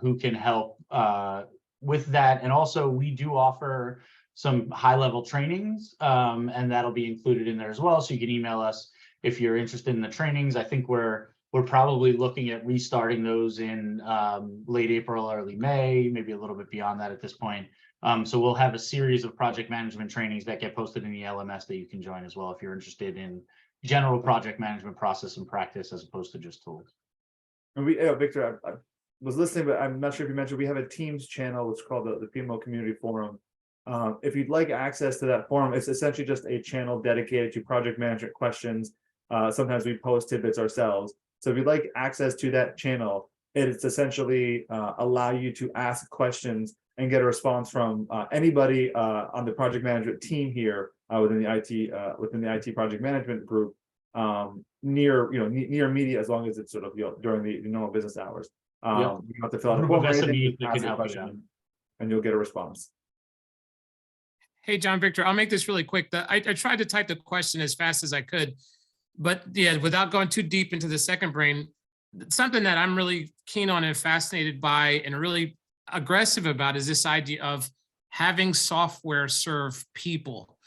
who can help with that. And also we do offer some high-level trainings, and that'll be included in there as well. So you can email us if you're interested in the trainings. I think we're probably looking at restarting those in late April, early May, maybe a little bit beyond that at this point. So we'll have a series of project management trainings that get posted in the LMS that you can join as well if you're interested in general project management process and practice as opposed to just tools. And Victor, I was listening, but I'm not sure if you mentioned we have a Teams channel, which is called the PMO Community Forum. If you'd like access to that forum, it's essentially just a channel dedicated to project management questions. Sometimes we post tidbits ourselves. So if you'd like access to that channel, it's essentially allow you to ask questions and get a response from anybody on the project management team here within the IT project management group, near media, as long as it's sort of during the normal business hours. You don't have to fill out a form or anything, ask a question, and you'll get a response. Hey, John Victor, I'll make this really quick. I tried to type the question as fast as I could, but yeah, without going too deep into the second brain, something that I'm really keen on and fascinated by and really aggressive about is this idea of having software serve people.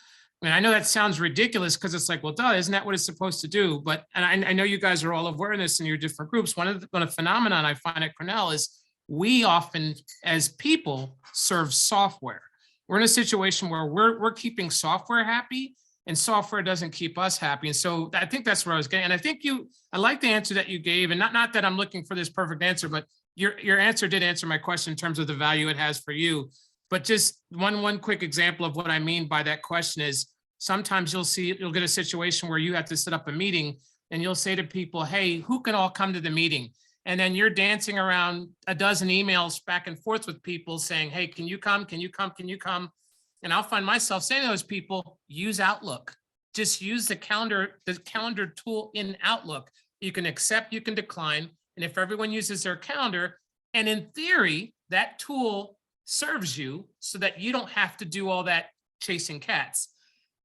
I mean, I know that sounds ridiculous because it's like, well, duh, isn't that what it's supposed to do? But, and I know you guys are all aware of this in your different groups. One of the phenomenon I find at Cornell is we often, as people, serve software. We're in a situation where we're keeping software happy, and software doesn't keep us happy. And so I think that's where I was getting. And I think I like the answer that you gave, and not that I'm looking for this perfect answer, but your answer did answer my question in terms of the value it has for you. But just one quick example of what I mean by that question is sometimes you'll get a situation where you have to set up a meeting and you'll say to people, hey, who can all come to the meeting? And then you're dancing around a dozen emails back and forth with people saying, hey, can you come? Can you come? Can you come? And I'll find myself saying to those people, use Outlook. Just use the calendar tool in Outlook. You can accept, you can decline. And if everyone uses their calendar, and in theory, that tool serves you so that you don't have to do all that chasing cats.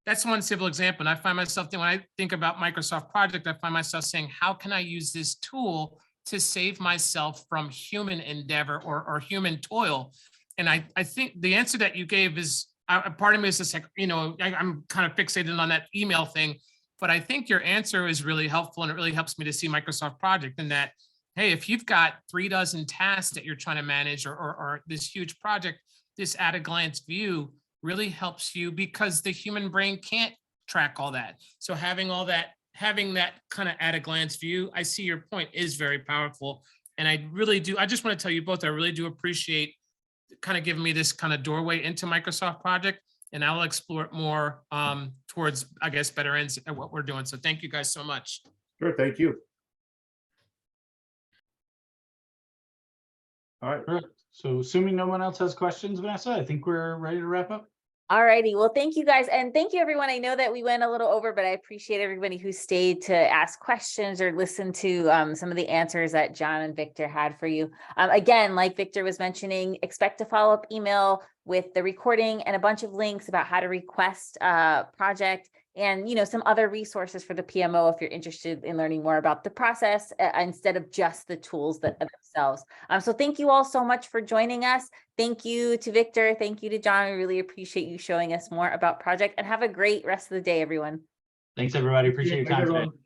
That's one simple example. And I find myself, when I think about Microsoft Project, I find myself saying, how can I use this tool to save myself from human endeavor or human toil? And I think the answer that you gave is, part of me is just like, I'm kind of fixated on that email thing, but I think your answer is really helpful, and it really helps me to see Microsoft Project in that, hey, if you've got 3 dozen tasks that you're trying to manage or this huge project, this at a glance view really helps you because the human brain can't track all that. So having that kind of at a glance view, I see your point, is very powerful. And I really do. I just want to tell you both, I really do appreciate kind of giving me this kind of doorway into Microsoft Project, and I'll explore it more towards, I guess, better ends at what we're doing. So thank you guys so much. Sure, thank you. All right. Correct. So assuming no one else has questions, Vanessa, I think we're ready to wrap up. All righty. Well, thank you guys. And thank you, everyone. I know that we went a little over, but I appreciate everybody who stayed to ask questions or listen to some of the answers that John and Victor had for you. Again, like Victor was mentioning, expect a follow-up email with the recording and a bunch of links about how to request a project and, some other resources for the PMO if you're interested in learning more about the process instead of just the tools themselves. So thank you all so much for joining us. Thank you to Victor. Thank you to John. We really appreciate you showing us more about Project, and have a great rest of the day, everyone. Thanks, everybody. Appreciate your Thanks, time today. everyone.